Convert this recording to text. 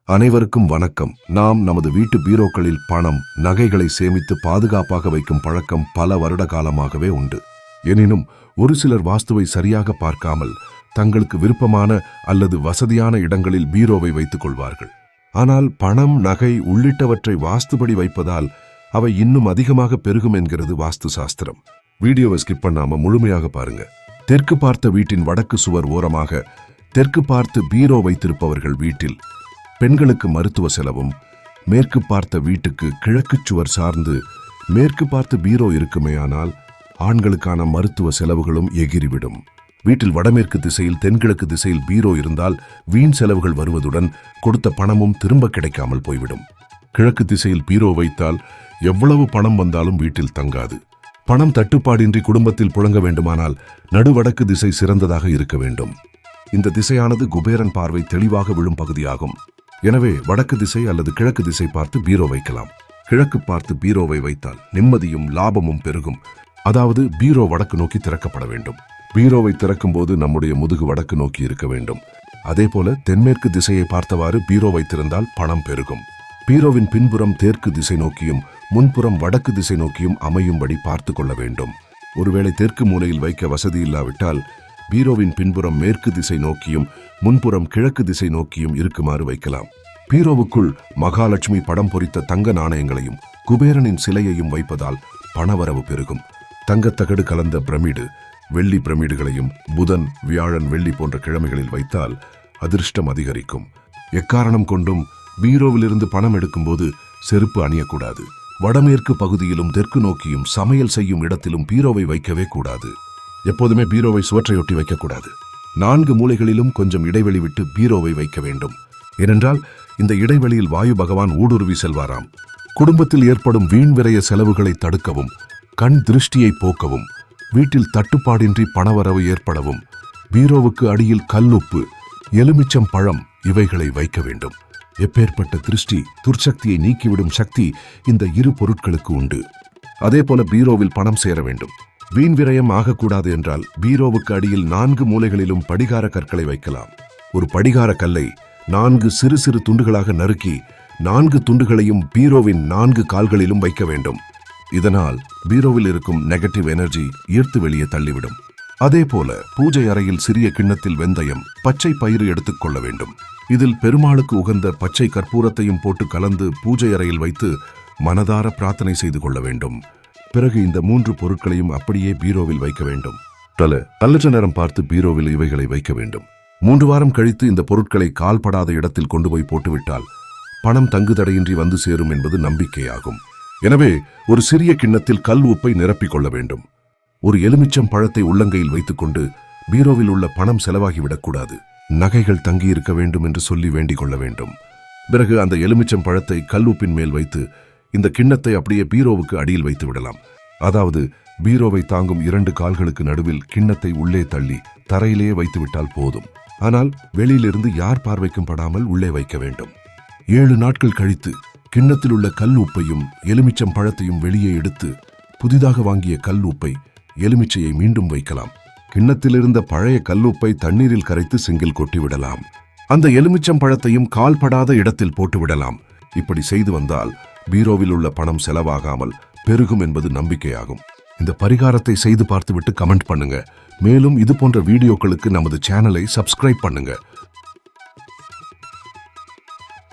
அனைவருக்கும் வணக்கம். நாம் நமது வீட்டு பீரோக்களில் பணம், நகைகளை சேமித்து பாதுகாப்பாக வைக்கும் பழக்கம் பல வருட காலமாகவே உண்டு. எனினும் ஒரு சிலர் வாஸ்துவை சரியாக பார்க்காமல் தங்களுக்கு விருப்பமான அல்லது வசதியான இடங்களில் பீரோவை வைத்துக் கொள்வார்கள். ஆனால் பணம், நகை உள்ளிட்டவற்றை வாஸ்துபடி வைப்பதால் அவை இன்னும் அதிகமாக பெருகும் என்கிறது வாஸ்து சாஸ்திரம். வீடியோவை ஸ்கிப் பண்ணாம முழுமையாக பாருங்க. தெற்கு பார்த்த வீட்டின் வடக்கு சுவர் ஓரமாக தெற்கு பார்த்து பீரோ வைத்திருப்பவர்கள் வீட்டில் பெண்களுக்கு மருத்துவ செலவும், மேற்கு பார்த்த வீட்டுக்கு கிழக்கு சுவர் சார்ந்து மேற்கு பார்த்து பீரோ இருக்குமேயானால் ஆண்களுக்கான மருத்துவ செலவுகளும் எகிரிவிடும். வீட்டில் வடமேற்கு திசையில் தென்கிழக்கு திசையில் பீரோ இருந்தால் வீண் செலவுகள் வருவதுடன் கொடுத்த பணமும் திரும்ப கிடைக்காமல் போய்விடும். கிழக்கு திசையில் பீரோ வைத்தால் எவ்வளவு பணம் வந்தாலும் வீட்டில் தங்காது. பணம் தட்டுப்பாடின்றி குடும்பத்தில் புழங்க வேண்டுமானால் நடுவடக்கு திசை சிறந்ததாக இருக்க வேண்டும். இந்த திசையானது குபேரன் பார்வை தெளிவாக விழும் பகுதியாகும். எனவே வடக்கு திசை அல்லது கிழக்கு திசை பார்த்து பீரோ வைக்கலாம். கிழக்கு பார்த்து பீரோவை வைத்தால் நிம்மதியும் லாபமும் பெருகும். அதாவது பீரோ வடக்கு நோக்கி திறக்கப்பட வேண்டும். பீரோவை திறக்கும் போது நம்முடைய முதுகு வடக்கு நோக்கி இருக்க வேண்டும். அதே போல தென்மேற்கு திசையை பார்த்தவாறு பீரோ வைத்திருந்தால் பணம் பெருகும். பீரோவின் பின்புறம் தெற்கு திசை நோக்கியும் முன்புறம் வடக்கு திசை நோக்கியும் அமையும்படி பார்த்து கொள்ள வேண்டும். ஒருவேளை தெற்கு மூலையில் வைக்க வசதி இல்லாவிட்டால் பீரோவின் பின்புறம் மேற்கு திசை நோக்கியும் முன்புறம் கிழக்கு திசை நோக்கியும் இருக்குமாறு வைக்கலாம். பீரோவுக்குள் மகாலட்சுமி படம் பொறித்த தங்க நாணயங்களையும் குபேரனின் சிலையையும் வைப்பதால் பணவரவு பெருகும். தங்கத்தகடு கலந்த பிரமிடு, வெள்ளி பிரமிடுகளையும் புதன், வியாழன், வெள்ளி போன்ற கிழமைகளில் வைத்தால் அதிர்ஷ்டம் அதிகரிக்கும். எக்காரணம் கொண்டும் பீரோவிலிருந்து பணம் எடுக்கும்போது செருப்பு அணியக்கூடாது. வடமேற்கு பகுதியிலும் தெற்கு நோக்கியும் சமையல் செய்யும் இடத்திலும் பீரோவை வைக்கவே கூடாது. எப்போதுமே பீரோவை சுவற்றையொட்டி வைக்கக்கூடாது. 4 மூலைகளிலும் கொஞ்சம் இடைவெளி விட்டு பீரோவை வைக்க வேண்டும். ஏனென்றால் இந்த இடைவெளியில் வாயு பகவான் ஊடுருவி செல்வாராம். குடும்பத்தில் ஏற்படும் வீண் விரய செலவுகளை தடுக்கவும், கண் திருஷ்டியை போக்கவும், வீட்டில் தட்டுப்பாடின்றி பணவரவு ஏற்படவும் பீரோவுக்கு அடியில் கல்லுப்பு, எலுமிச்சம் பழம் இவைகளை வைக்க வேண்டும். எப்பேற்பட்ட திருஷ்டி, துர்சக்தியை நீக்கிவிடும் சக்தி இந்த இரு பொருட்களுக்கு உண்டு. அதே போல பீரோவில் பணம் சேர வேண்டும். வீண் விரயம் ஆகக்கூடாது என்றால் பீரோவுக்கு அடியில் 4 மூலைகளிலும் படிகார கற்களை வைக்கலாம். ஒரு படிகார கல்லை 4 சிறு சிறு துண்டுகளாக நறுக்கி 4 துண்டுகளையும் பீரோவின் 4 கால்களிலும் வைக்க வேண்டும். இதனால் பீரோவில் இருக்கும் நெகட்டிவ் எனர்ஜி ஈர்த்து வெளியே தள்ளிவிடும். அதே போல பூஜை அறையில் சிறிய கிண்ணத்தில் வெந்தயம், பச்சை பயிறு எடுத்துக்கொள்ள வேண்டும். இதில் பெருமாளுக்கு உகந்த பச்சை கற்பூரத்தையும் போட்டு கலந்து பூஜை அறையில் வைத்து மனதார பிரார்த்தனை செய்து கொள்ள வேண்டும். பிறகு இந்த 3 பொருட்களையும் அப்படியே பீரோவில் வைக்க வேண்டும். நல்ல நேரம் பார்த்து பீரோவில் இவைகளை வைக்க வேண்டும். 3 வாரம் கழித்து இந்த பொருட்களை கால்படாத இடத்தில் கொண்டு போய் போட்டுவிட்டால் பணம் தங்குதடையின்றி வந்து சேரும் என்பது நம்பிக்கையாகும். எனவே ஒரு சிறிய கிண்ணத்தில் கல் உப்பை நிரப்பிக் கொள்ள வேண்டும். ஒரு எலுமிச்சம் பழத்தை உள்ளங்கையில் வைத்துக்கொண்டு பீரோவில் உள்ள பணம் செலவாகிவிடக்கூடாது, நகைகள் தங்கியிருக்க வேண்டும் என்று சொல்லி வேண்டிக் கொள்ள வேண்டும். பிறகு அந்த எலுமிச்சம் பழத்தை கல் உப்பின் மேல் வைத்து இந்த கிண்ணத்தை அப்படியே பீரோவுக்கு அடியில் வைத்து விடலாம். அதாவது பீரோவை தாங்கும் 2 கால்களுக்கு நடுவில் கிண்ணத்தை உள்ளே தள்ளி தரையிலேயே வைத்து விட்டால் போதும். ஆனால் வெளியிலிருந்து யார் பார்வைக்கும் படாமல் உள்ளே வைக்க வேண்டும். 7 நாட்கள் கழித்து கிண்ணத்தில் உள்ள கல் உப்பையும் எலுமிச்சம் பழத்தையும் வெளியே எடுத்து புதிதாக வாங்கிய கல் உப்பை, எலுமிச்சையை மீண்டும் வைக்கலாம். கிண்ணத்தில் இருந்த பழைய கல்லுப்பை தண்ணீரில் கரைத்து சிங்கில் கொட்டிவிடலாம். அந்த எலுமிச்சம் பழத்தையும் கால்படாத இடத்தில் போட்டு விடலாம். இப்படி செய்து வந்தால் பீரோவில் உள்ள பணம் செலவாகாமல் பெருகும் என்பது நம்பிக்கையாகும். இந்த பரிகாரத்தை செய்து பார்த்துவிட்டு கமெண்ட் பண்ணுங்க. மேலும் இது போன்ற வீடியோக்களுக்கு நமது சேனலை சப்ஸ்கிரைப் பண்ணுங்க.